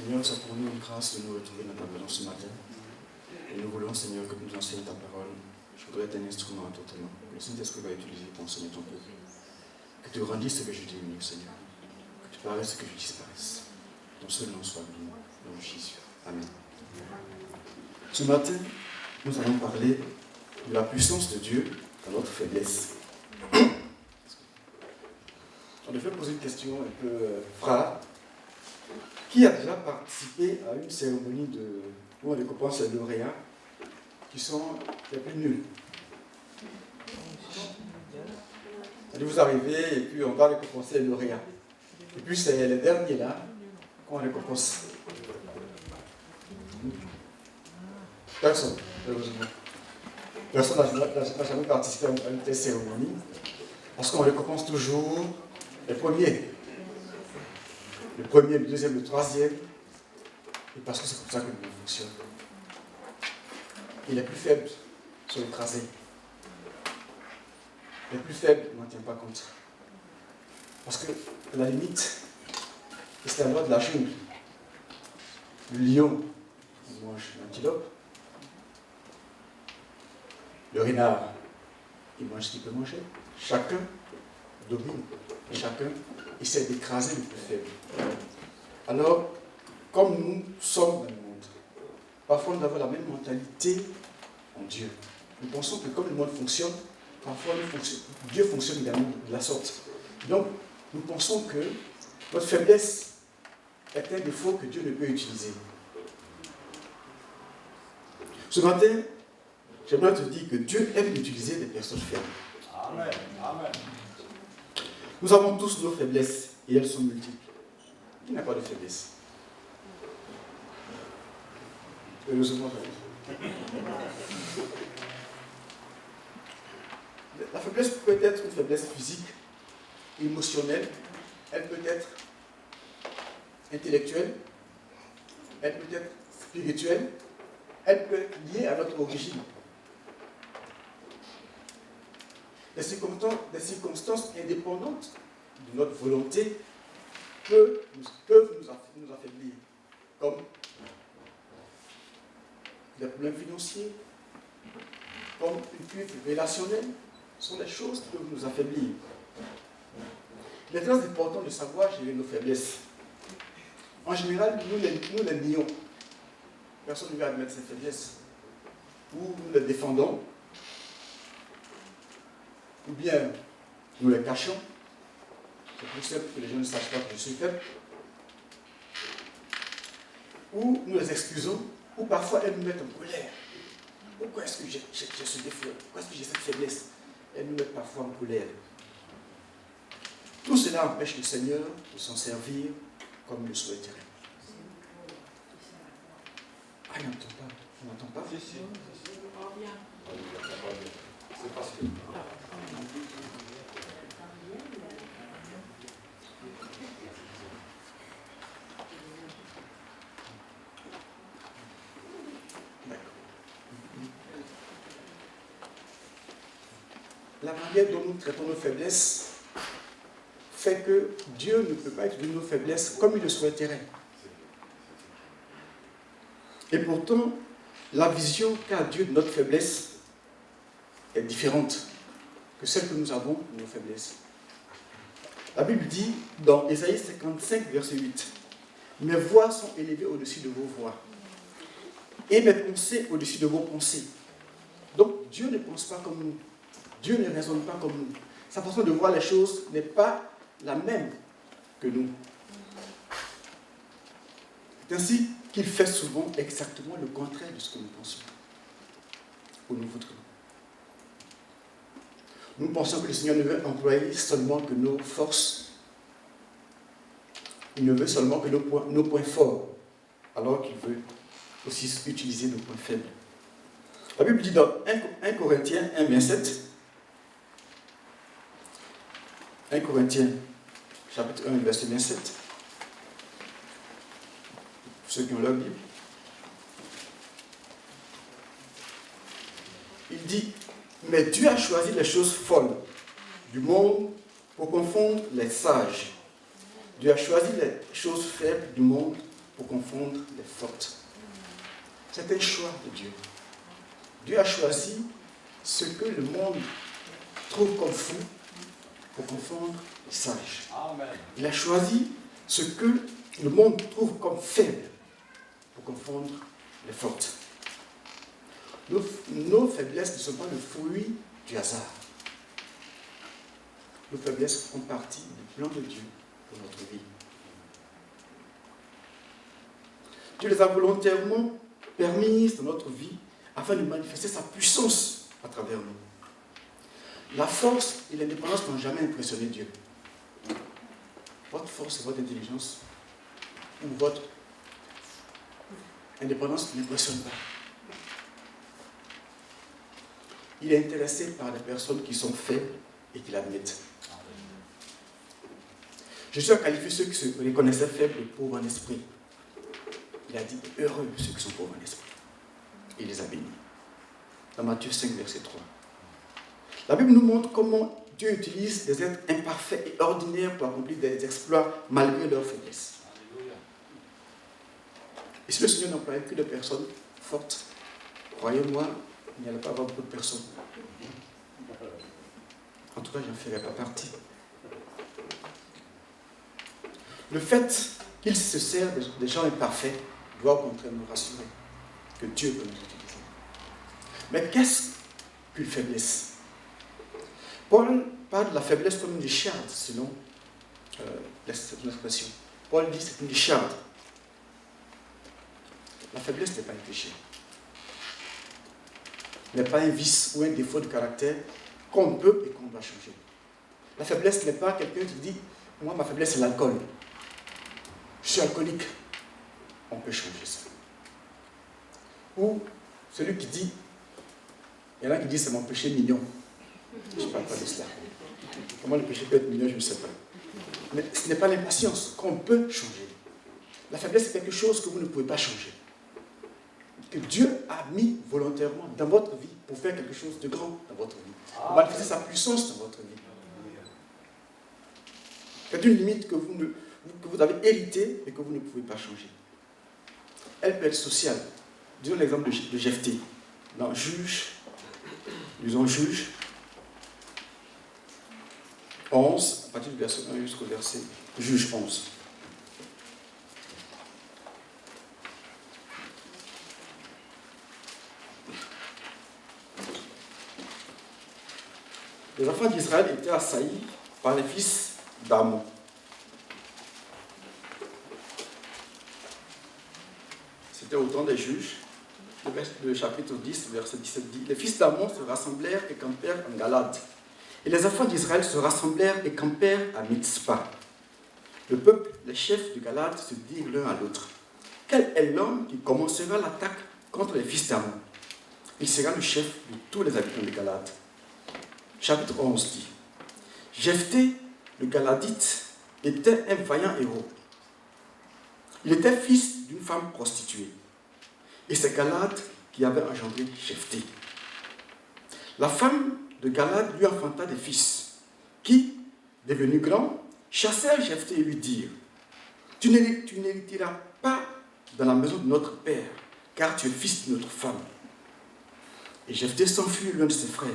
Seigneur, c'est pour nous une grâce de nous retrouver dans ta présence ce matin. Et nous voulons, Seigneur, que tu nous enseignes ta parole. Je voudrais être un instrument totalement. Que le Saint-Esprit va utiliser pour enseigner ton peuple. Que tu grandisses ce que je diminue, Seigneur. Que tu paraisses ce que je disparaisse. Ton seul nom soit béni. Nom de Jésus. Amen. Ce matin, nous allons parler de la puissance de Dieu dans notre faiblesse. On devait poser une question un peu frère. Qui a déjà participé à une cérémonie où on récompense les lauréats qui sont les plus nuls? Vous arrivez et puis on va récompenser les lauréats. Et puis c'est les derniers là qu'on récompense. Personne, heureusement. Personne n'a jamais participé à une telle cérémonie. Parce qu'on récompense toujours les premiers. Le premier, le deuxième, le troisième. Et parce que c'est comme ça que le monde fonctionne. Et les plus faibles sont écrasés. Les plus faibles n'en tiennent pas compte. Parce que, à la limite, c'est la loi de la jungle. Le lion mange l'antilope. Le renard, il mange ce qu'il peut manger. Chacun domine. Et chacun essaie d'écraser le plus faible. Alors, comme nous sommes dans le monde, parfois nous avons la même mentalité en Dieu. Nous pensons que comme le monde fonctionne, parfois Dieu fonctionne également de la sorte. Donc, nous pensons que notre faiblesse est un défaut que Dieu ne peut utiliser. Ce matin, j'aimerais te dire que Dieu aime utiliser des personnes faibles. Amen. Amen. Nous avons tous nos faiblesses et elles sont multiples. Qui n'a pas de faiblesse? Heureusement, la faiblesse peut être une faiblesse physique, émotionnelle, elle peut être intellectuelle, elle peut être spirituelle, elle peut être liée à notre origine. Des circonstances indépendantes de notre volonté peuvent nous affaiblir, comme des problèmes financiers, comme une fuite relationnelle, sont des choses qui peuvent nous affaiblir. Il est très important de savoir gérer nos faiblesses. En général, nous les nions. Personne ne veut admettre ces faiblesses. Ou nous les défendons, ou bien nous les cachons. C'est plus simple que les gens ne sachent pas que je suis faible. Ou nous les excusons, ou parfois elles nous mettent en colère. Pourquoi est-ce que j'ai ce défaut? Pourquoi est-ce que j'ai cette faiblesse? Elles nous mettent parfois en colère. Tout cela empêche le Seigneur de s'en servir comme il le souhaiterait. Ah, il n'entend pas. On n'entend pas? Si. C'est parce que... La manière dont nous traitons nos faiblesses fait que Dieu ne peut pas utiliser nos faiblesses comme il le souhaiterait. Et pourtant, la vision qu'a Dieu de notre faiblesse est différente que celle que nous avons de nos faiblesses. La Bible dit dans Ésaïe 55, verset 8, « Mes voix sont élevées au-dessus de vos voix, et mes pensées au-dessus de vos pensées. » Donc Dieu ne pense pas comme nous. Dieu ne raisonne pas comme nous. Sa façon de voir les choses n'est pas la même que nous. C'est ainsi qu'il fait souvent exactement le contraire de ce que nous pensons ou nous voudrions. Nous pensons que le Seigneur ne veut employer seulement que nos forces. Il ne veut seulement que nos points forts, alors qu'il veut aussi utiliser nos points faibles. La Bible dit dans 1 Corinthiens 1, 27, 1 Corinthiens, chapitre 1, verset 27, pour ceux qui ont leur Bible, il dit, « Mais Dieu a choisi les choses folles du monde pour confondre les sages. Dieu a choisi les choses faibles du monde pour confondre les fortes. C'est un choix de Dieu. Dieu a choisi ce que le monde trouve comme fou pour confondre les sages. Amen. Il a choisi ce que le monde trouve comme faible pour confondre les fortes. Nos faiblesses ne sont pas le fruit du hasard. Nos faiblesses font partie du plan de Dieu pour notre vie. Dieu les a volontairement permises dans notre vie afin de manifester sa puissance à travers nous. La force et l'indépendance n'ont jamais impressionné Dieu. Votre force et votre intelligence ou votre indépendance n'impressionne pas. Il est intéressé par les personnes qui sont faibles et qui l'admettent. Jésus a qualifié ceux qui se reconnaissaient faibles et pauvres en esprit. Il a dit heureux ceux qui sont pauvres en esprit. Il les a bénis. Dans Matthieu 5, verset 3. La Bible nous montre comment Dieu utilise des êtres imparfaits et ordinaires pour accomplir des exploits malgré leur faiblesse. Et si le Seigneur n'employait que des personnes fortes, croyez-moi, il n'y allait pas avoir beaucoup de personnes. En tout cas, je n'en ferai pas partie. Le fait qu'il se sert des gens imparfaits doit au contraire nous rassurer que Dieu peut nous utiliser. Mais qu'est-ce qu'une faiblesse? Paul parle de la faiblesse comme une décharde, selon l'expression. Paul dit que c'est une décharde. La faiblesse n'est pas un péché. N'est pas un vice ou un défaut de caractère qu'on peut et qu'on doit changer. La faiblesse n'est pas quelqu'un qui dit « Moi, ma faiblesse, c'est l'alcool. Je suis alcoolique. » On peut changer ça. Ou celui qui dit « Il y en a qui disent c'est mon péché mignon. » Je ne parle pas de cela. Comment le péché peut être mignon, je ne sais pas. Mais ce n'est pas l'impatience qu'on peut changer. La faiblesse, c'est quelque chose que vous ne pouvez pas changer. Que Dieu a mis volontairement dans votre vie pour faire quelque chose de grand dans votre vie. Pour manifester sa puissance dans votre vie. C'est une limite que vous avez héritée et que vous ne pouvez pas changer. Elle peut être sociale. Disons l'exemple de Jephthé. Dans Juge, disons Juge 11, à partir du verset 1 jusqu'au verset Juge 11. Les enfants d'Israël étaient assaillis par les fils d'Amon. C'était au temps des juges. Le chapitre 10, verset 17 dit « Les fils d'Amon se rassemblèrent et campèrent en Galade. Et les enfants d'Israël se rassemblèrent et campèrent à Mitzpah. Le peuple, les chefs de Galade, se dirent l'un à l'autre. Quel est l'homme qui commencera l'attaque contre les fils d'Amon? Il sera le chef de tous les habitants de Galade. » Chapitre 11 dit « Jephthé, le Galadite, était un vaillant héros. Il était fils d'une femme prostituée. Et c'est Galad qui avait engendré Jephthé. La femme de Galad lui enfanta des fils, qui, devenus grands, chassèrent Jephthé et lui dirent « Tu n'hériteras pas dans la maison de notre père, car tu es fils de notre femme. » Et Jephthé s'enfuit l'un de ses frères.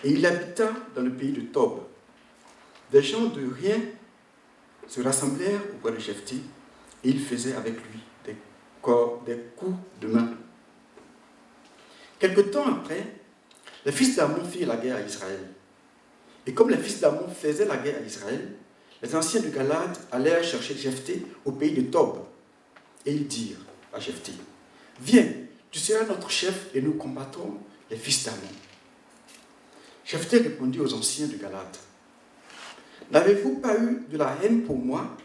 Et il habita dans le pays de Tob. Des gens de rien se rassemblèrent auprès de Jephthé et ils faisaient avec lui des coups de main. Quelque temps après, les fils d'Amon firent la guerre à Israël. Et comme les fils d'Amon faisaient la guerre à Israël, les anciens de Galade allèrent chercher Jephthé au pays de Tob. Et ils dirent à Jephthé, « Viens, tu seras notre chef et nous combattrons les fils d'Amon. » Jephthé répondit aux anciens de Galade, « N'avez-vous pas eu de la haine pour moi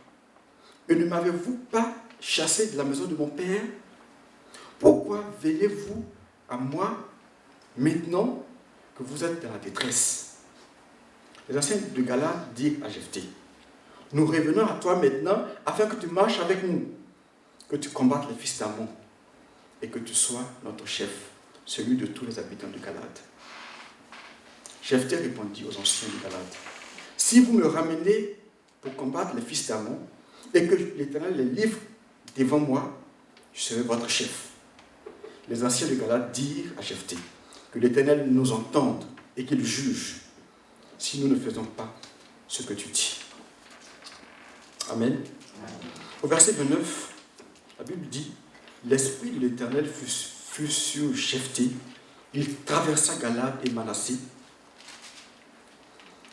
et ne m'avez-vous pas chassé de la maison de mon père? Pourquoi venez-vous à moi maintenant que vous êtes dans la détresse? » Les anciens de Galade dirent à Jephthé, « Nous revenons à toi maintenant afin que tu marches avec nous, que tu combattes les fils d'Amon et que tu sois notre chef, celui de tous les habitants de Galade. » Jephthé répondit aux anciens de Galade, « Si vous me ramenez pour combattre les fils d'Amon et que l'Éternel les livre devant moi, je serai votre chef. Les anciens de Galate dirent à Jephthé que l'Éternel nous entende et qu'il juge si nous ne faisons pas ce que tu dis. Amen. Au verset 29, la Bible dit, l'Esprit de l'Éternel fut sur Jephthé. Il traversa Galate et Manassé.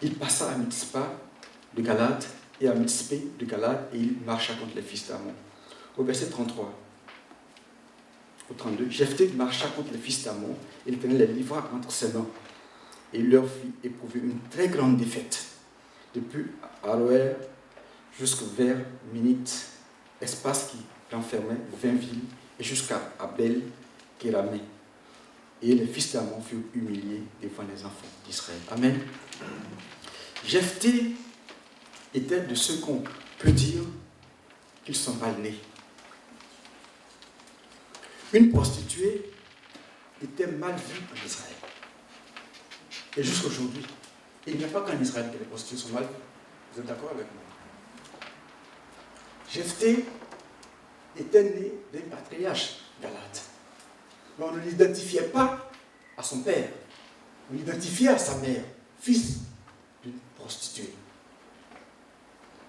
Il passa à Mitzpah de Galate et à Mitzpé de Galate et il marcha contre les fils d'Ammon. Au verset 33, au 32, Jephthé marcha contre les fils d'Ammon et l'Éternel les livra entre ses mains. Et il leur fit éprouver une très grande défaite, depuis Aroër jusqu'au vers Minite, espace qui renfermait 20 villes, et jusqu'à Abel-Kéramé. Et les fils d'Ammon furent humiliés devant les enfants d'Israël. Amen. Jephthé était de ceux qu'on peut dire qu'ils sont mal nés. Une prostituée était mal vue en Israël. Et jusqu'aujourd'hui, il n'y a pas qu'en Israël que les prostituées sont mal vues. Vous êtes d'accord avec moi? Jephthé était né d'un patriarche Galate. Mais on ne l'identifiait pas à son père. On l'identifiait à sa mère, fils d'une prostituée.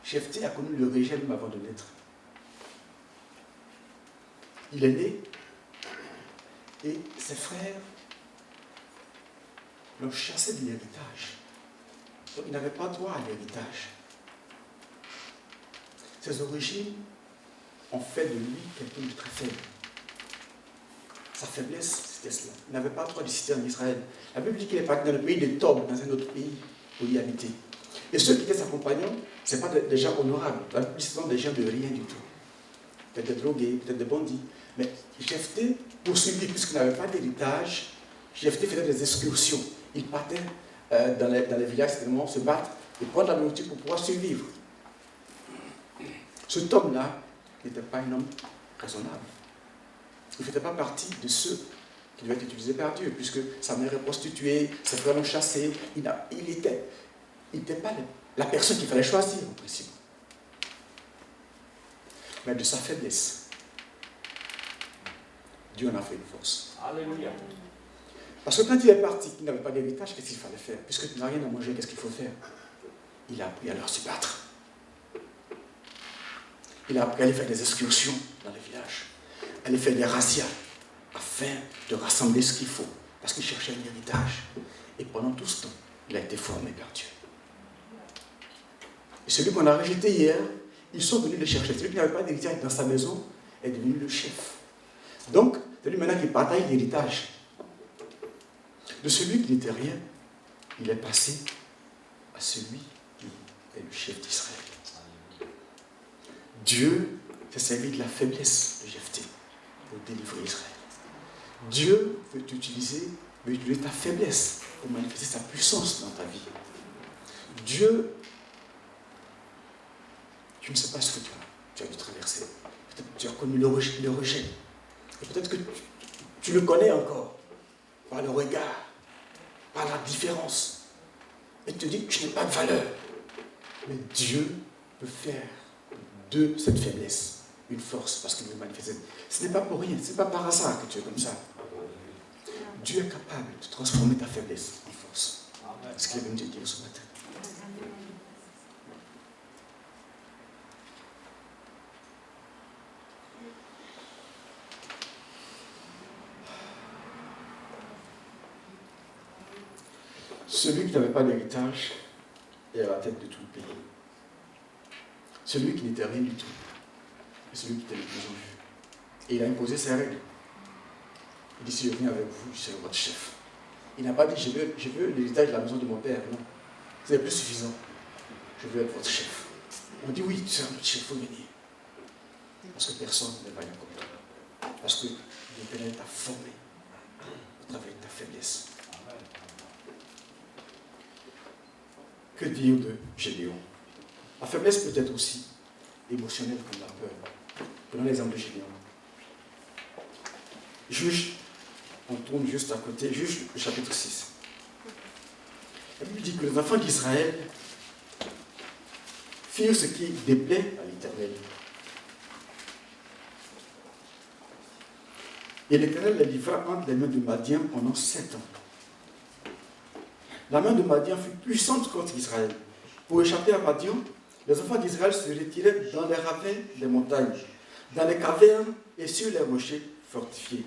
Jephthé a connu le rejet même avant de naître. Il est né et ses frères l'ont chassé de l'héritage. Donc il n'avait pas droit à l'héritage. Ses origines ont fait de lui quelqu'un de très faible. Sa faiblesse, c'était cela. Il n'avait pas droit de citer en Israël. La Bible dit qu'il est parti dans le pays de Tob, dans un autre pays, pour y habiter. Et ceux qui étaient ses compagnons, ce n'est pas des gens honorables. La Bible dit que ce sont des gens de rien du tout. Peut-être des drogués, peut-être des bandits. Mais Jephthé poursuivit, puisqu'il n'avait pas d'héritage. Jephthé faisait des excursions. Il partait dans les villages, certainement, se battre et prendre la nourriture pour pouvoir survivre. Cet homme-là n'était pas un homme raisonnable. Il ne faisait pas partie de ceux qui devaient être utilisés par Dieu, puisque sa mère est prostituée, ses frères l'ont chassé. Il n'était pas la personne qu'il fallait choisir, en principe. Mais de sa faiblesse, Dieu en a fait une force. Alléluia. Parce que quand il est parti, il n'avait pas d'héritage, qu'est-ce qu'il fallait faire? Puisque tu n'as rien à manger, qu'est-ce qu'il faut faire? Il a appris à leur se battre. Il a appris à aller faire des excursions dans les villages, à aller faire des razzias, afin de rassembler ce qu'il faut, parce qu'il cherchait un héritage. Et pendant tout ce temps, il a été formé par Dieu. Et celui qu'on a rejeté hier, ils sont venus le chercher. Celui qui n'avait pas d'héritage dans sa maison est devenu le chef. Donc, c'est lui maintenant qui partage l'héritage. De celui qui n'était rien, il est passé à celui qui est le chef d'Israël. Dieu s'est servi de la faiblesse de Jephthé pour délivrer Israël. Dieu veut t'utiliser, veut utiliser ta faiblesse pour manifester sa puissance dans ta vie. Dieu, tu ne sais pas ce que tu as dû traverser. Peut-être que tu as connu le rejet. Et peut-être que tu le connais encore par le regard, par la différence. Et tu te dis que tu n'as pas de valeur. Mais Dieu peut faire de cette faiblesse une force parce qu'il veut manifester. Ce n'est pas pour rien, ce n'est pas par hasard que tu es comme ça. Dieu est capable de transformer ta faiblesse en force. C'est ce qu'il est venu te dire ce matin. Celui qui n'avait pas d'héritage est à la tête de tout le pays. Celui qui n'était rien du tout est celui qui était le plus en vue. Et il a imposé ses règles. Il dit, si je viens avec vous, je serai votre chef. Il n'a pas dit, je veux l'héritage de la maison de mon père. Non. C'est plus suffisant. Je veux être votre chef. On dit, oui, tu seras notre chef, il faut venir. Parce que personne n'est vaillant comme toi. Parce que l'Éternel t'a formé au travers de ta faiblesse. Que dire de Gédéon? La faiblesse peut être aussi émotionnelle comme la peur. Prenons l'exemple de Gédéon. Juge, on tourne juste à côté, Juge le chapitre 6. La Bible dit que les enfants d'Israël firent ce qui déplaît à l'Éternel. Et l'Éternel les livra entre les mains de Madian pendant 7 ans. La main de Madian fut puissante contre Israël. Pour échapper à Madian, les enfants d'Israël se retiraient dans les ravins des montagnes, dans les cavernes et sur les rochers fortifiés.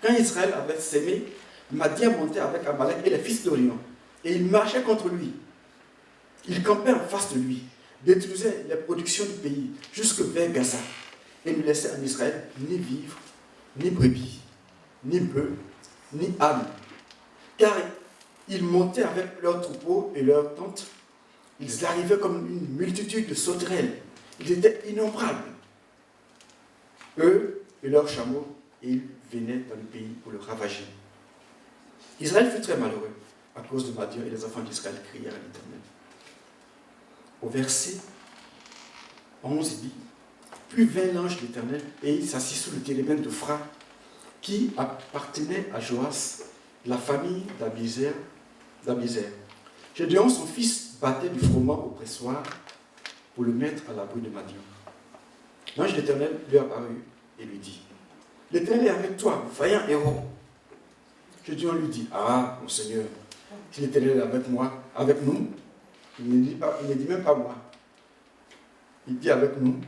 Quand Israël avait sémé, Madian montait avec Amalek et les fils d'Orion, et ils marchaient contre lui. Ils campaient en face de lui, détruisaient les productions du pays jusque vers Gaza, et ne laissaient en Israël ni vivres, ni brebis, ni bœufs, ni ânes, car ils montaient avec leurs troupeaux et leurs tentes. Ils arrivaient comme une multitude de sauterelles. Ils étaient innombrables, eux et leurs chameaux, et ils venaient dans le pays pour le ravager. Israël fut très malheureux à cause de Madian, et les enfants d'Israël crièrent à l'Éternel. Au verset 11, il dit: Puis vint l'ange de l'Éternel, et il s'assit sous le térébinthe de Phra, qui appartenait à Joas, la famille d'Abiezer. Gédéon, son fils, battait du froment au pressoir pour le mettre à l'abri de Madian. L'ange de l'Éternel lui apparut et lui dit: L'Éternel est avec toi, vaillant héros. Gédéon lui dit: Ah, mon Seigneur, si l'Éternel est avec moi, avec nous, il ne dit même pas moi. Il dit avec nous.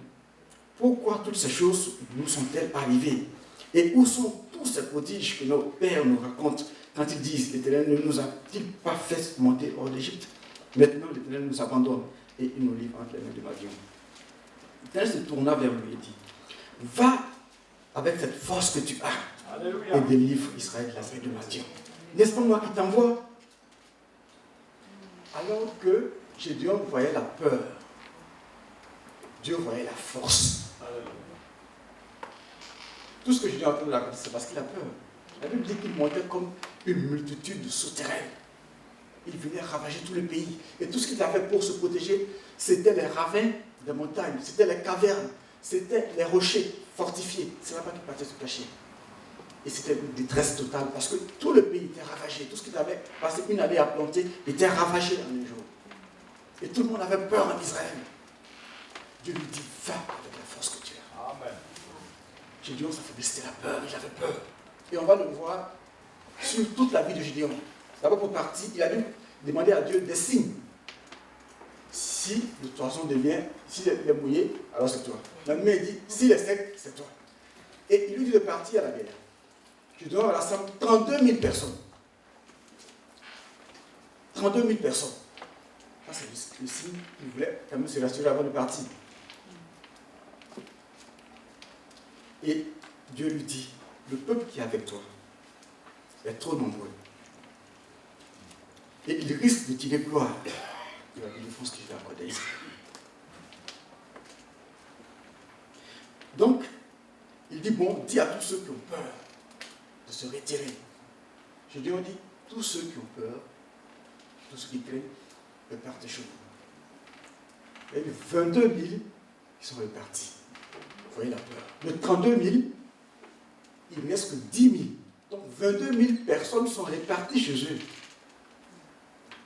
Pourquoi toutes ces choses nous sont-elles arrivées? Et où sont tous ces prodiges que nos pères nous racontent quand ils disent: L'Éternel ne nous a-t-il pas fait monter hors d'Égypte? Maintenant, l'Éternel nous abandonne et il nous livre entre les mains de Madian. L'Éternel se tourna vers lui et dit: Va avec cette force que tu as. Alléluia. Et délivre Israël de la main de Madian. N'est-ce pas moi qui t'envoie? Alors que Gédéon voyait la peur, Dieu voyait la force. Tout ce que Gédéon a entendu raconter, c'est parce qu'il a peur. La Bible dit qu'il montait comme une multitude de sauterelles. Il venait ravager tout le pays. Et tout ce qu'il avait pour se protéger, c'était les ravins des montagnes, c'était les cavernes, c'était les rochers fortifiés. C'est là-bas qu'il partait se cacher. Et c'était une détresse totale parce que tout le pays était ravagé. Tout ce qu'il avait passé une année à planter était ravagé en un jour. Et tout le monde avait peur en Israël. Dieu lui dit: Va avec la force que tu as. Amen. Gédéon, ça fait baisser la peur, il avait peur. Et on va le voir sur toute la vie de Gédéon. D'abord, pour partir, il a dû demander à Dieu des signes. Si le toison devient, s'il est mouillé, alors c'est toi. Maintenant, il dit: s'il est sec, c'est toi. Et il lui dit de partir à la guerre. Gédéon rassemble 32 000 personnes. 32 000 personnes. Ça, c'est le signe qu'il voulait quand même se rassurer avant de partir. Et Dieu lui dit: le peuple qui est avec toi est trop nombreux. Et il risque de tirer gloire de la délivrance qu'il va accorder à Israël. Donc, il dit: bon, dis à tous ceux qui ont peur de se retirer. Je dis: on dit, tous ceux qui ont peur, tous ceux qui craignent, repartent chez vous. Et les 22 000, ils sont repartis. Vous voyez la peur. De 32 000, il ne reste que 10 000. Donc 22 000 personnes sont réparties chez eux.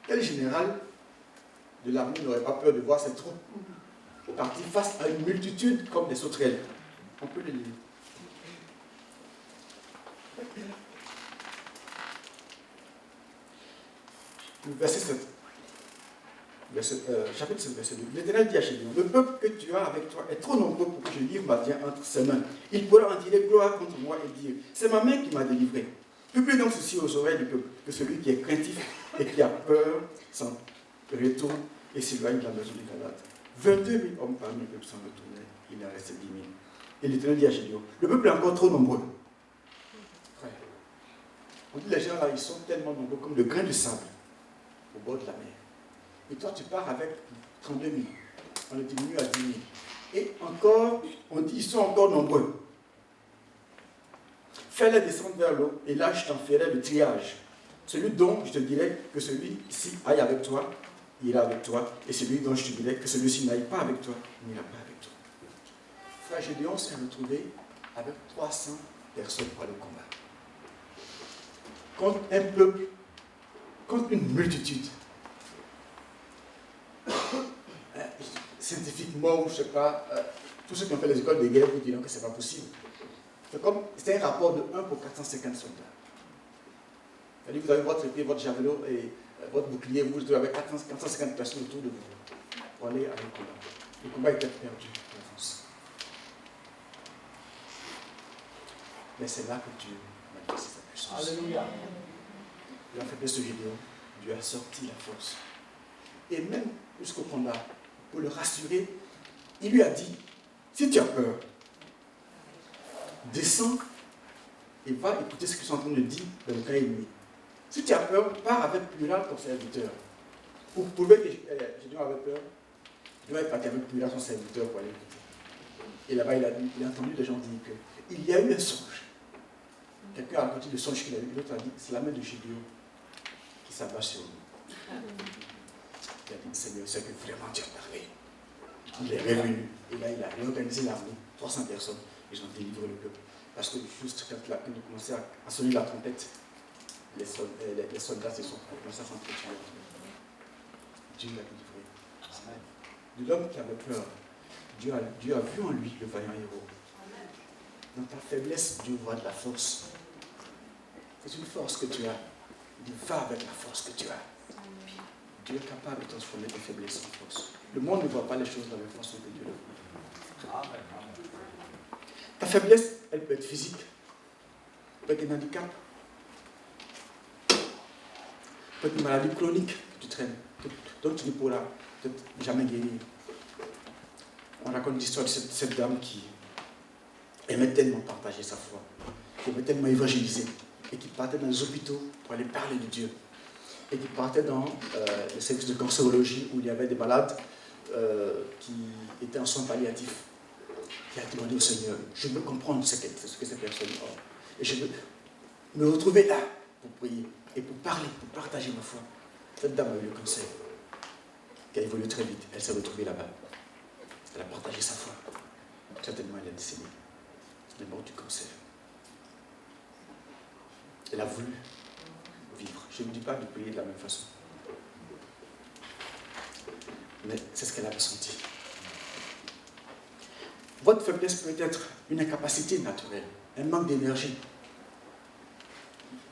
Quel général de l'armée n'aurait pas peur de voir ses troupes partir face à une multitude comme des sauterelles? On peut les lire. Verset 7. Chapitre 7, verset 2. L'Éternel dit à Gédéon: le peuple que tu as avec toi est trop nombreux pour que je livre Madian entre ses mains. Il pourra en tirer gloire contre moi et dire: c'est ma main qui m'a délivré. Publie donc ceci aux oreilles du peuple, que celui qui est craintif et qui a peur s'en retourne et s'éloigne de la maison du Galate. 22 000 hommes parmi le peuple s'en retournaient, il en restait 10 000. Et l'Éternel dit à Gédéon: le peuple est encore trop nombreux. Frère, on dit les gens là, ils sont tellement nombreux comme le grain de sable au bord de la mer. Et toi, tu pars avec 32 000. On le diminue à 10 000. Et encore, on dit, ils sont encore nombreux. Fais-les descendre vers l'eau, et là, je t'en ferai le triage. Celui dont je te dirai que celui-ci aille avec toi, il ira avec toi. Et celui dont je te dirai que celui-ci n'aille pas avec toi, il n'ira pas avec toi. Frère Gédéon s'est retrouvé avec 300 personnes pour le combat. Contre un peuple, contre une multitude. Scientifiquement, je ne sais pas, tous ceux qui ont fait les écoles de guerre vous diront que ce n'est pas possible. C'était un rapport de 1 pour 450 soldats. C'est-à-dire que vous avez votre épée, votre javelot et votre bouclier, vous avez 450 personnes autour de vous pour aller à le combat. Le combat était perdu d'avance. Mais c'est là que Dieu manifeste sa puissance. Alléluia. La faiblesse de Gédéon, Dieu a sorti la force. Et même jusqu'au combat, pour le rassurer, il lui a dit, si tu as peur, descends et va écouter ce qu'ils sont en train de dire dans le camp ennemi. Si tu as peur, pars avec Pura, ton serviteur. Pour prouver que Gédéon avait peur, Dieu est parti avec Pura, son serviteur, pour aller écouter. Et là-bas, il a entendu des gens dire qu'il y a eu un songe. Quelqu'un a raconté le songe qu'il a eu, l'autre a dit, c'est la main de Gédéon qui s'abat sur nous. Il a dit, Seigneur, c'est que vraiment tu as parlé. Il est revenu. Et là, il a réorganisé l'armée, 300 personnes. Ils ont délivré le peuple. Parce que juste quand il a commencé à sonner la trompette, les soldats se sont commencés à s'entretuer. Dieu l'a délivré. De l'homme qui avait peur, Dieu a vu en lui le vaillant héros. Dans ta faiblesse, Dieu voit de la force. C'est une force que tu as. Il va avec la force que tu as. Dieu est capable de transformer tes faiblesses en force. Le monde ne voit pas les choses de la même façon que Dieu le voit. Amen. Ta faiblesse, elle peut être physique, peut être un handicap, peut être une maladie chronique que tu traînes, dont tu ne pourras peut-être jamais guérir. On raconte l'histoire de cette dame qui aimait tellement partager sa foi, qui aimait tellement évangéliser, et qui partait dans les hôpitaux pour aller parler de Dieu, et qui partait dans les services de cancérologie où il y avait des malades qui étaient en soins palliatifs. Qui a demandé au Seigneur, je veux comprendre ce que ces personnes ont. Et je veux me retrouver là pour prier et pour parler, pour partager ma foi. Cette dame a eu le cancer, qui a évolué très vite. Elle s'est retrouvée là-bas. Elle a partagé sa foi. Certainement, elle est décédée. Elle est morte du cancer. Elle a voulu vivre. Je ne dis pas de prier de la même façon. Mais c'est ce qu'elle a ressenti. Votre faiblesse peut être une incapacité naturelle, un manque d'énergie.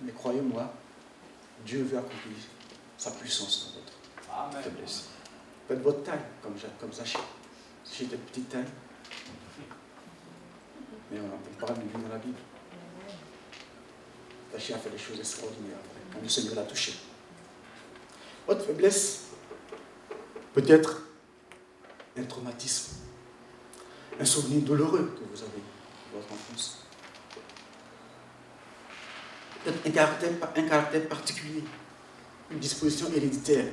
Mais croyez-moi, Dieu veut accomplir sa puissance dans votre faiblesse. Faites votre taille, comme Zaché. J'ai de petite taille. Mais on parle de lui dans la Bible. Zaché a fait des choses extraordinaires quand le Seigneur l'a touché. Votre faiblesse peut être un traumatisme. Un souvenir douloureux que vous avez de votre enfance. Peut-être un caractère particulier, une disposition héréditaire.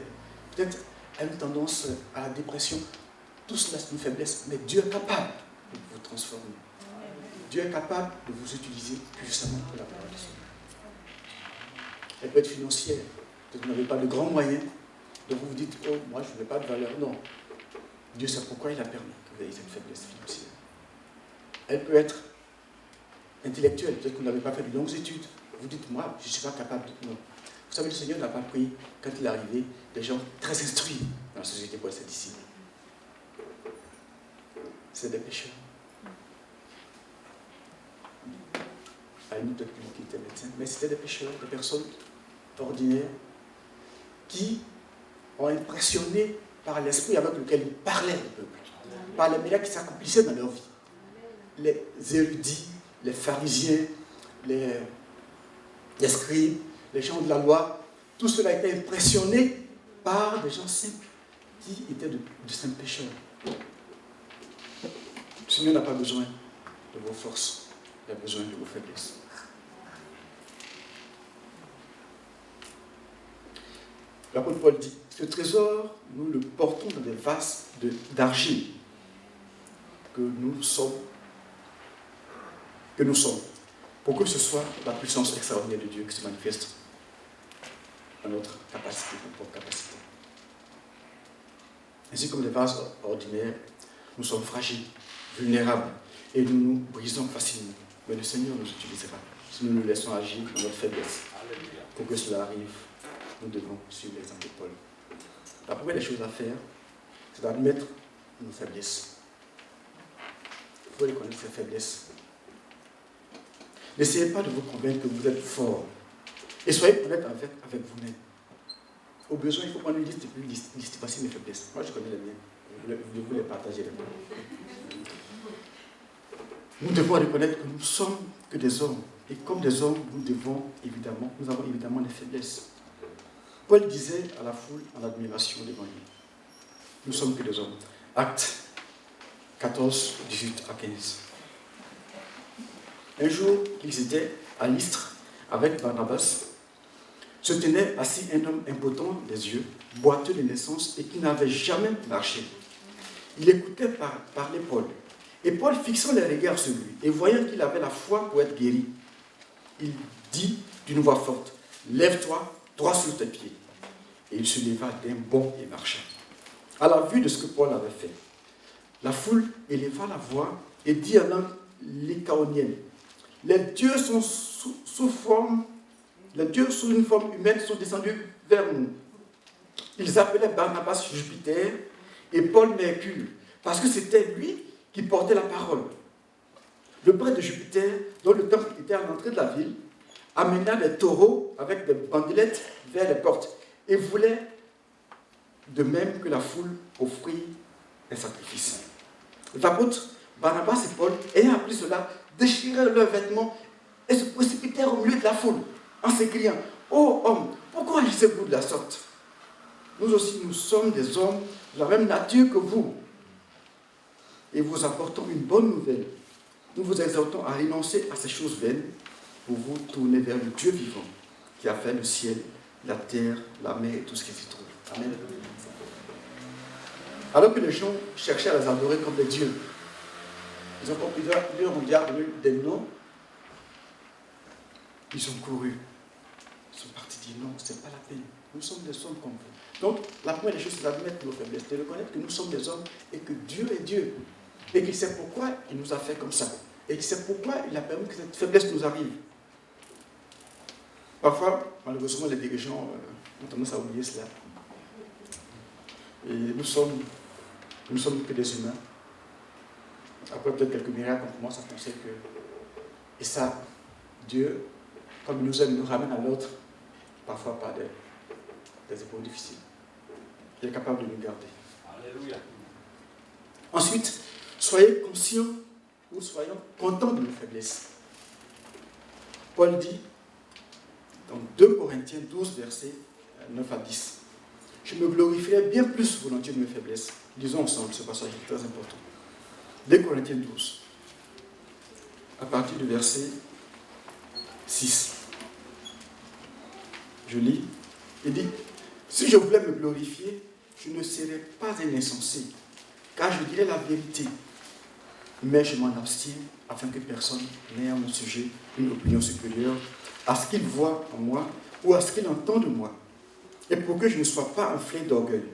Peut-être une tendance à la dépression. Tout cela, c'est une faiblesse, mais Dieu est capable de vous transformer. Dieu est capable de vous utiliser puissamment pour la parole de Dieu. Elle peut être financière. Peut-être que vous n'avez pas de grands moyens, donc vous vous dites, oh, moi je n'ai pas de valeur. Non. Dieu sait pourquoi il a permis que vous ayez cette faiblesse financière. Elle peut être intellectuelle. Peut-être que vous n'avez pas fait de longues études. Vous dites, moi, je ne suis pas capable de... Non. Vous savez, le Seigneur n'a pas pris, quand il est arrivé, des gens très instruits dans la société pour être disciples. C'est des pécheurs. À une peut-être qui était médecin, mais c'était des pécheurs, des personnes ordinaires qui ont impressionné par l'esprit avec lequel ils parlaient au peuple, par les miracles qui s'accomplissaient dans leur vie. Les érudits, les pharisiens, les scribes, les gens de la loi, tout cela a été impressionné par des gens simples qui étaient de simples pécheurs. Le Seigneur n'a pas besoin de vos forces, il a besoin de vos faiblesses. L'apôtre Paul dit, ce trésor, nous le portons dans des vases d'argile que nous sommes, pour que ce soit la puissance extraordinaire de Dieu qui se manifeste dans notre capacité, notre propre capacité. Ainsi comme les vases ordinaires, nous sommes fragiles, vulnérables, et nous nous brisons facilement. Mais le Seigneur nous utilisera si nous nous laissons agir dans notre faiblesse. Pour que cela arrive, nous devons suivre l'exemple de Paul. La première des choses à faire, c'est d'admettre nos faiblesses. Il faut reconnaître ces faiblesses. N'essayez pas de vous convaincre que vous êtes fort. Et soyez honnête avec vous-même. Au besoin, il faut prendre une liste et puis liste. Voici mes faiblesses. Moi, je connais les miennes. Je voulais vous les partager. Nous devons reconnaître que nous ne sommes que des hommes. Et comme des hommes, nous avons évidemment des faiblesses. Paul disait à la foule en admiration devant lui, nous sommes que des hommes. Actes 14, 18 à 15. Un jour, ils étaient à Lystre avec Barnabas. Se tenait assis un homme impotent des yeux, boiteux de naissance et qui n'avait jamais marché. Il écoutait parler Paul. Et Paul, fixant les regards sur lui et voyant qu'il avait la foi pour être guéri, il dit d'une voix forte, « Lève-toi, droit sur tes pieds. » Et il se leva d'un bond et marcha. À la vue de ce que Paul avait fait, la foule éleva la voix et dit en langue lycaonienne, « Les dieux sont les dieux sous une forme humaine sont descendus vers nous. » Ils appelaient Barnabas Jupiter et Paul Mercure, parce que c'était lui qui portait la parole. Le prêtre de Jupiter, dont le temple était à l'entrée de la ville, amena des taureaux avec des bandelettes vers les portes et voulait, de même que la foule, offrir un sacrifice. Les apôtres, Barnabas et Paul, ayant appris cela, déchirèrent leurs vêtements et se précipitèrent au milieu de la foule en s'écriant, « Ô homme, pourquoi agissez-vous de la sorte? Nous aussi, nous sommes des hommes de la même nature que vous. Et vous apportons une bonne nouvelle. Nous vous exhortons à renoncer à ces choses vaines pour vous tourner vers le Dieu vivant qui a fait le ciel, la terre, la mer et tout ce qui s'y trouve. » Amen. Alors que les gens cherchaient à les adorer comme des dieux, ils leur ont donné des noms, ils ont couru. Ils sont partis dire non, ce n'est pas la peine. Nous sommes des hommes comme vous. Donc, la première des choses, c'est d'admettre nos faiblesses, de reconnaître que nous sommes des hommes et que Dieu est Dieu. Et qu'il sait pourquoi il nous a fait comme ça. Et qu'il sait pourquoi il a permis que cette faiblesse nous arrive. Parfois, malheureusement, les dirigeants ont tendance à oublier cela. Et nous sommes que des humains. Après peut-être quelques miracles, on commence à penser que... Et ça, Dieu, comme il nous aime, nous ramène à l'autre, parfois par des épreuves difficiles. Il est capable de nous garder. Alléluia. Ensuite, soyez conscients ou soyons contents de nos faiblesses. Paul dit, dans 2 Corinthiens 12, versets 9 à 10, « Je me glorifierai bien plus volontiers de mes faiblesses. » Lisons ensemble ce passage très important. 2 Corinthiens 12, à partir du verset 6. Je lis. Il dit, « Si je voulais me glorifier, je ne serais pas un insensé, car je dirais la vérité. Mais je m'en abstiens afin que personne n'ait à mon sujet une opinion supérieure à ce qu'il voit en moi ou à ce qu'il entend de moi. Et pour que je ne sois pas enflé d'orgueil,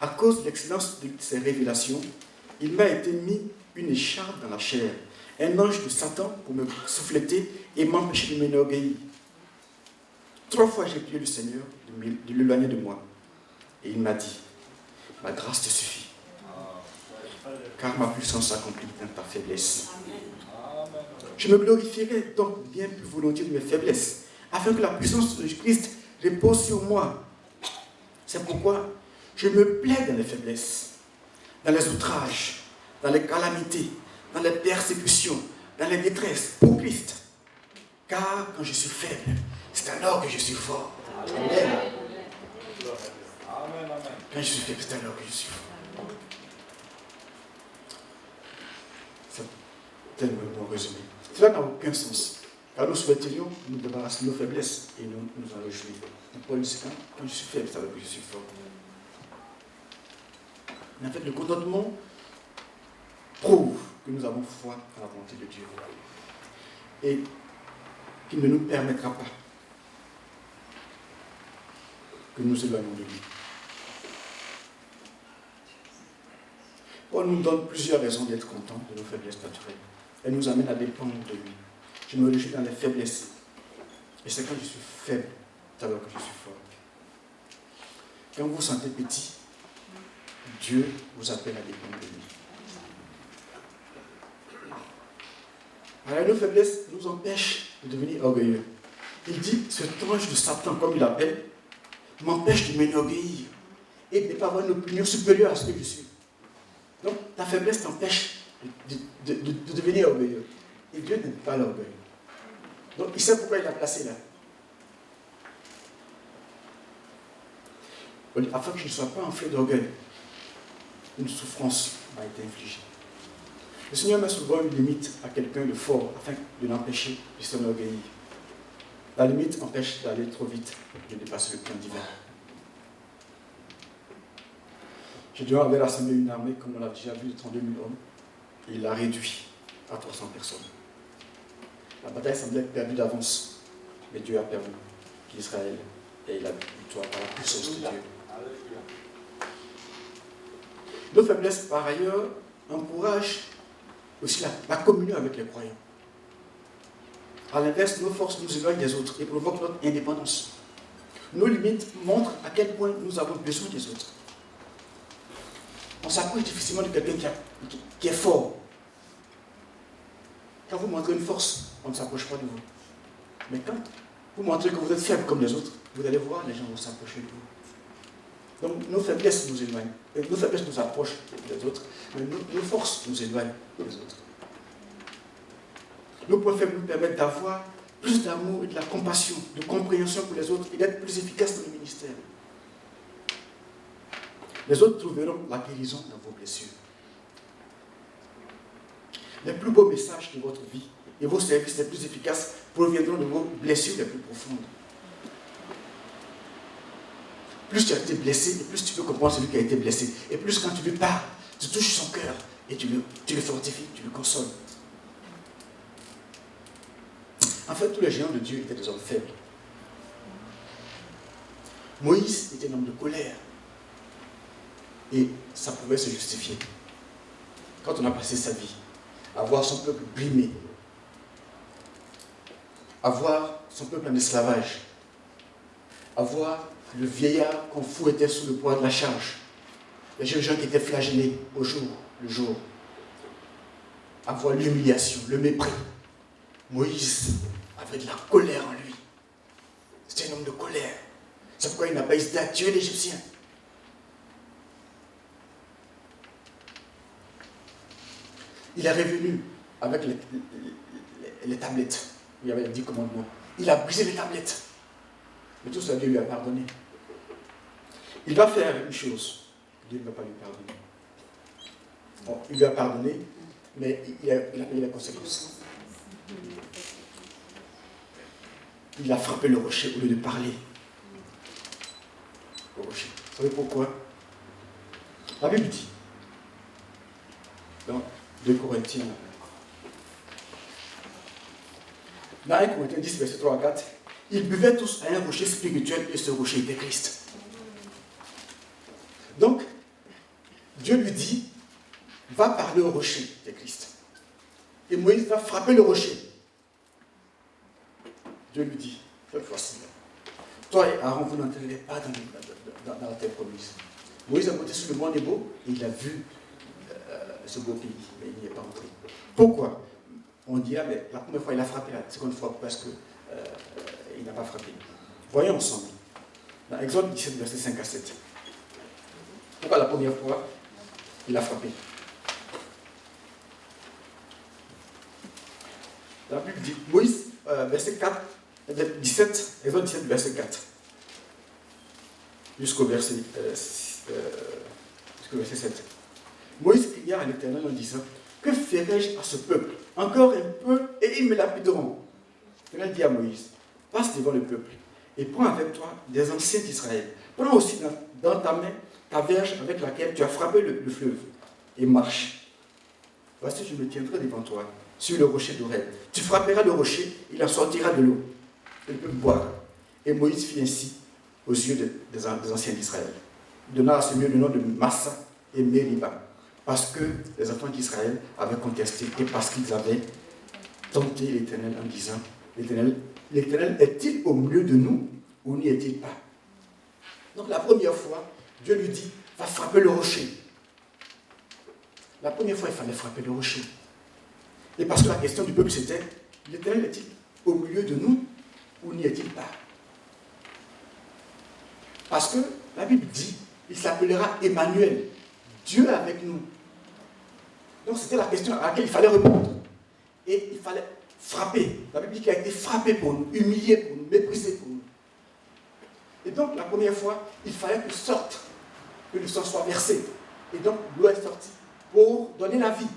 à cause de l'excellence de ces révélations, il m'a été mis une écharpe dans la chair, un ange de Satan pour me souffleter et m'empêcher de m'enorgueillir. 3 fois j'ai prié le Seigneur de l'éloigner de moi. Et il m'a dit, ma grâce te suffit, car ma puissance s'accomplit dans ta faiblesse. Je me glorifierai donc bien plus volontiers de mes faiblesses, afin que la puissance de Christ repose sur moi. C'est pourquoi je me plais dans les faiblesses, dans les outrages, dans les calamités, dans les persécutions, dans les détresses, pour Christ. Car quand je suis faible, c'est alors que je suis fort. Amen. Quand je suis faible, c'est alors que je suis fort. C'est tellement bon résumé. Cela n'a aucun sens. Car nous souhaiterions nous débarrasser de nos faiblesses et nous en réjouir. Paul dit, quand je suis faible, c'est alors que je suis fort. Mais en fait, le contentement prouve que nous avons foi à la volonté de Dieu. Et qu'il ne nous permettra pas que nous éloignions de lui. Paul nous donne plusieurs raisons d'être contents de nos faiblesses naturelles. Elle nous amène à dépendre de lui. Je me réjouis dans les faiblesses. Et c'est quand je suis faible, c'est alors que je suis fort. Quand vous vous sentez petit, Dieu vous appelle à dépendre de lui. Alors, nos faiblesses nous empêchent de devenir orgueilleux. Il dit, ce ange de Satan, comme il l'appelle, m'empêche de m'enorgueillir et de ne pas avoir une opinion supérieure à ce que je suis. Donc, ta faiblesse t'empêche de devenir orgueilleux. Et Dieu n'aime pas l'orgueil. Donc, il sait pourquoi il l'a placé là. Afin que je ne sois pas enflé d'orgueil, une souffrance m'a été infligée. Le Seigneur met souvent une limite à quelqu'un de fort afin de l'empêcher de s'enorgueillir. La limite empêche d'aller trop vite, de dépasser le plan divin. Gédéon avait rassemblé une armée, comme on l'a déjà vu, de 32 000 hommes, et il l'a réduit à 300 personnes. La bataille semblait perdue d'avance, mais Dieu a permis qu'Israël ait la victoire par la puissance de Dieu. Nos faiblesses, par ailleurs, encouragent aussi la communion avec les croyants. À l'inverse, nos forces nous éloignent des autres et provoquent notre indépendance. Nos limites montrent à quel point nous avons besoin des autres. On s'approche difficilement de quelqu'un qui est fort. Quand vous montrez une force, on ne s'approche pas de vous. Mais quand vous montrez que vous êtes faible comme les autres, vous allez voir, les gens vont s'approcher de vous. Donc nos faiblesses nous éloignent. Nos faiblesses nous approchent des autres, mais nos forces nous éloignent des autres. Nos points faibles nous permettent d'avoir plus d'amour et de la compassion, de compréhension pour les autres et d'être plus efficaces dans le ministère. Les autres trouveront la guérison dans vos blessures. Les plus beaux messages de votre vie et vos services les plus efficaces proviendront de vos blessures les plus profondes. Plus tu as été blessé, et plus tu peux comprendre celui qui a été blessé. Et plus quand tu lui parles, tu touches son cœur et tu le fortifies, tu le consoles. En fait, tous les géants de Dieu étaient des hommes faibles. Moïse était un homme de colère. Et ça pouvait se justifier. Quand on a passé sa vie à voir son peuple brimé, à voir son peuple en esclavage, à voir le vieillard qu'on fouettait sous le poids de la charge, les jeunes gens qui étaient flagellés au jour le jour, à voir l'humiliation, le mépris. Moïse avait de la colère en lui. C'était un homme de colère. C'est pourquoi il n'a pas hésité à tuer l'Égyptien. Il est revenu avec les tablettes. Il y avait les 10 commandements. Il a brisé les tablettes. Mais tout ça, Dieu lui a pardonné. Il va faire une chose. Dieu ne va pas lui pardonner. Bon, il lui a pardonné, mais il a payé les conséquences. Il a frappé le rocher au lieu de parler. Le rocher. Vous savez pourquoi? La Bible dit, dans 2 Corinthiens, dans 1 Corinthiens 10, verset 3 à 4, ils buvaient tous à un rocher spirituel et ce rocher était Christ. Donc, Dieu lui dit, va parler au rocher de Christ. Et Moïse va frapper le rocher. Dieu lui dit, cette fois-ci, toi et Aaron, vous n'entrerez pas dans la terre promise. Moïse a monté sur le mont Nebo et il a vu ce beau pays, mais il n'y est pas entré. Pourquoi? On dit, mais la première fois il a frappé, la seconde fois parce qu'il n'a pas frappé. Voyons ensemble. Dans Exode 17, verset 5 à 7. Pourquoi la première fois il a frappé? La Bible dit, Moïse, verset 4, 17, Exode 17, verset 4, jusqu'au verset 7. Moïse cria à l'Éternel en disant, que ferai-je à ce peuple? Encore un peu et ils me lapideront. L'Éternel dit à Moïse, passe devant le peuple et prends avec toi des anciens d'Israël. Prends aussi dans ta main ta verge avec laquelle tu as frappé le fleuve et marche. Voici, je me tiendrai devant toi sur le rocher d'Oreb. Tu frapperas le rocher, il en sortira de l'eau. Et il peut boire. Et Moïse fit ainsi aux yeux des anciens d'Israël. Il donna à ce lieu le nom de Massa et Mériba, parce que les enfants d'Israël avaient contesté et parce qu'ils avaient tenté l'Éternel en disant, l'Éternel est-il au milieu de nous ou n'y est-il pas? Donc la première fois, Dieu lui dit, va frapper le rocher. La première fois, il fallait frapper le rocher. Et parce que la question du peuple c'était, l'Éternel est-il au milieu de nous ou n'y est-il pas? Parce que la Bible dit, il s'appellera Emmanuel, Dieu avec nous. Donc c'était la question à laquelle il fallait répondre. Et il fallait frapper. La Bible dit qu'il a été frappé pour nous, humilié pour nous, méprisé pour nous. Et donc la première fois, il fallait que sorte, que le sang soit versé. Et donc l'eau est sortie pour donner la vie.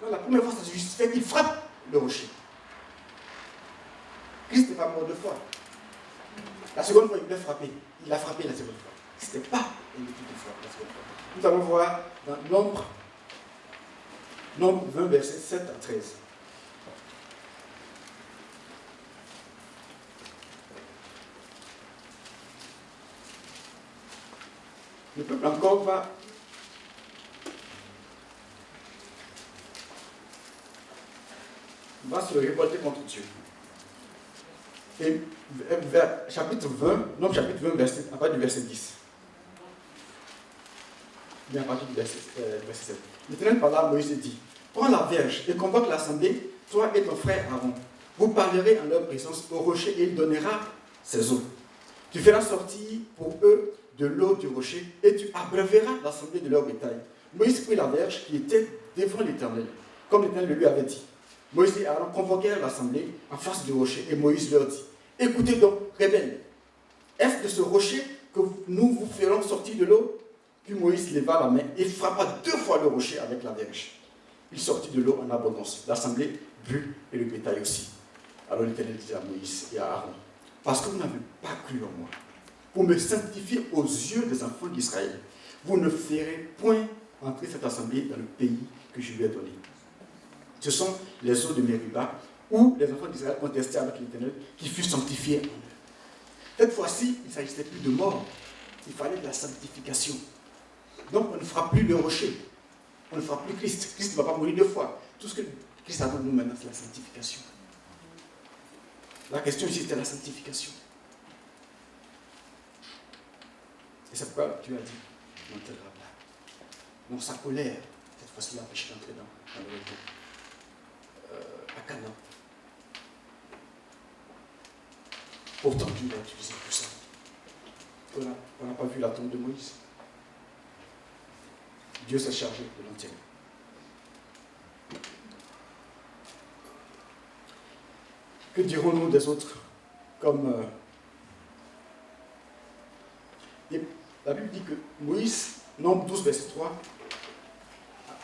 Donc la première fois, ça se justifiait qu'il frappe le rocher. Christ n'est pas mort deux fois. La seconde fois, il voulait frapper. Il a frappé la seconde fois. Ce n'était pas une étude de foi la seconde fois. Nous allons voir dans Nombre 20, versets 7 à 13. Le peuple encore va se révolter contre Dieu. Et chapitre 20, Nombre chapitre 20, à partir du verset 10. Bien à partir du verset 7. L'Éternel parla à Moïse et dit, prends la verge et convoque l'assemblée, toi et ton frère Aaron. Vous parlerez en leur présence au rocher et il donnera ses eaux. Tu feras sortir pour eux de l'eau du rocher et tu abreuveras l'assemblée de leur bétail. Moïse prit la verge qui était devant l'Éternel, comme l'Éternel le lui avait dit. Moïse et Aaron convoquèrent l'assemblée en face du rocher et Moïse leur dit, écoutez donc, rebelles, est-ce de ce rocher que nous vous ferons sortir de l'eau? Puis Moïse leva la main et frappa 2 fois le rocher avec la verge. Il sortit de l'eau en abondance. L'assemblée but et le bétail aussi. Alors l'Éternel dit à Moïse et à Aaron, parce que vous n'avez pas cru en moi, pour me sanctifier aux yeux des enfants d'Israël, vous ne ferez point entrer cette assemblée dans le pays que je lui ai donné. Ce sont les eaux de Mériba, où les enfants d'Israël contestaient avec l'Éternel, qui fut sanctifié en eux. Cette fois-ci, il ne s'agissait plus de mort, il fallait de la sanctification. Donc on ne fera plus le rocher, on ne fera plus Christ. Christ ne va pas mourir 2 fois. Tout ce que Christ attend de nous maintenant, c'est la sanctification. La question ici, c'était la sanctification. Et c'est pourquoi Dieu a dit, on n'entrera pas. Donc sa colère, cette fois-ci, l'a empêché d'entrer dans le repos. À Canaan. Pourtant, Dieu l'a utilisé pour ça. On n'a pas vu la tombe de Moïse. Dieu s'est chargé de l'enterrer. Que dirons-nous des autres? Comme la Bible dit que Moïse, Nombre 12, verset 3,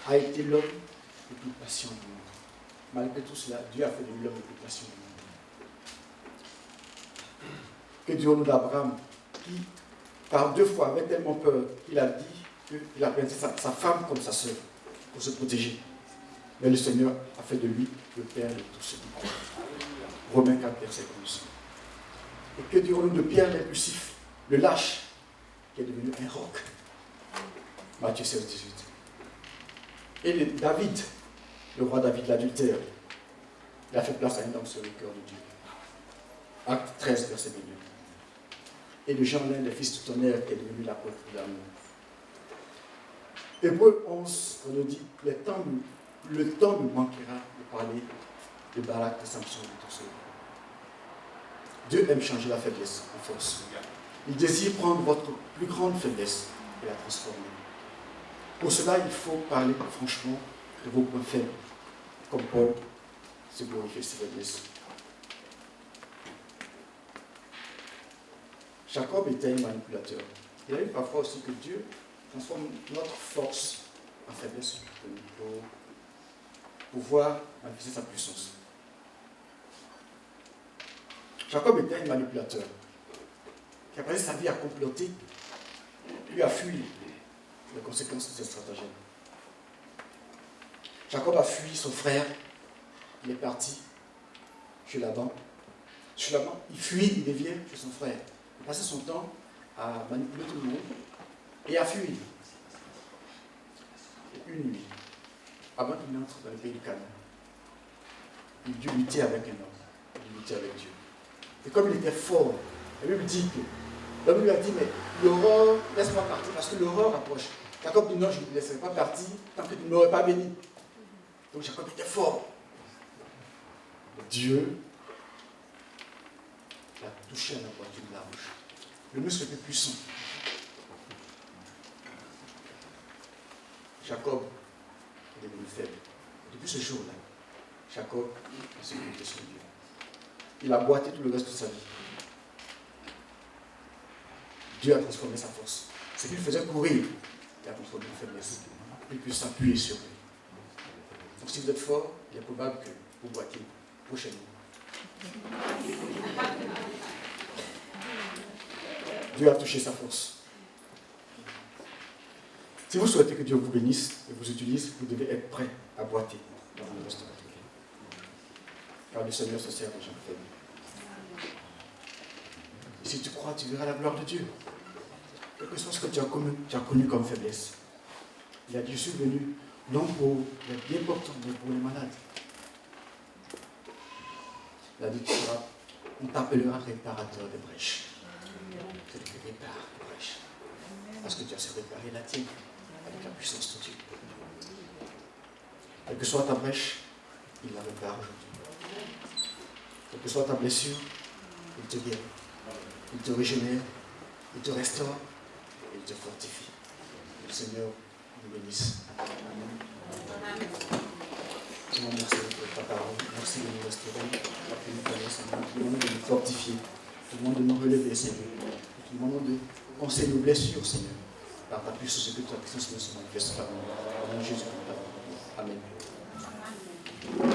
a été l'homme le plus patient du monde. Malgré tout cela, Dieu a fait de lui l'homme le plus patient du monde. Que dirons-nous d'Abraham, qui, par 2 fois, avait tellement peur qu'il a dit qu'il a pris sa femme comme sa sœur pour se protéger. Mais le Seigneur a fait de lui le Père de tous ceux qui croient. Romains 4, verset 11. Et que dirons-nous de Pierre l'impulsif, le lâche, qui est devenu un roc? Matthieu 16, 18. Et David, le roi David, l'adultère, il a fait place à un homme sur le cœur de Dieu. Acte 13, verset 22. Et le Jean l'un des fils du tonnerre, qui est devenu l'apôtre de l'amour. Hébreux 11, on nous dit, le temps nous manquera de parler de Barak, de Samson, de tout cela. Dieu aime changer la faiblesse en force. Il désire prendre votre plus grande faiblesse et la transformer. Pour cela, il faut parler franchement de vos points faibles, comme Paul se glorifier ses faiblesses. Jacob était un manipulateur. Il a eu parfois aussi que Dieu transforme notre force en faiblesse pour pouvoir manifester sa puissance. Jacob était un manipulateur qui a passé sa vie à comploter, lui a fui les conséquences de ses stratagèmes. Jacob a fui son frère, il est parti chez Laban. Chez Laban, il fuit, il revient chez son frère. Il passait son temps à manipuler tout le monde et à fuir. Et une nuit, avant qu'il n'entre dans le pays du Canaan, il dut lutter avec un homme, il dut lutter avec Dieu. Et comme il était fort, la Bible dit que l'homme lui a dit, mais l'aurore, laisse-moi partir parce que l'aurore approche. Jacob dit, non, je ne te laisserai pas partir tant que tu ne m'aurais pas béni. Donc Jacob était fort. Dieu l'a touché à la poitrine de la bouche. Le muscle le plus puissant. Jacob est devenu faible. Depuis ce jour-là, Jacob a se connecté sur Dieu. Il a boité tout le reste de sa vie. Dieu a transformé sa force. Ce qu'il faisait courir, il a transformé en faiblesse. Il peut s'appuyer sur lui. Donc si vous êtes fort, il est probable que vous boitez prochainement. Dieu a touché sa force. Si vous souhaitez que Dieu vous bénisse et vous utilise, vous devez être prêt à boiter dans le reste de votre vie. Car le Seigneur se sert des gens faibles. Et si tu crois, tu verras la gloire de Dieu. Quel que soit ce que tu as connu comme faiblesse. Il a dit, je suis venu non pour les bien portants, mais pour les malades. Il a dit, on t'appellera réparateur des brèches. C'est lui qui répare les brèches. Parce que tu as su réparer la tienne avec la puissance de Dieu. Quelle que soit ta brèche, il la répare aujourd'hui. Quelle que soit ta blessure, il te guérit. Il te régénère, il te restaure, et il te fortifie. Que le Seigneur nous bénisse. Amen. Seigneur, merci pour ta parole. Merci de nous restaurer. Merci de nous connaître, Seigneur. Nous demandons de nous fortifier. Nous demandons de nous relever, Seigneur. Nous demandons de penser nos blessures, Seigneur. Par ta puissance et que ta puissance ne se manifeste pas. Au nom de Jésus. Amen.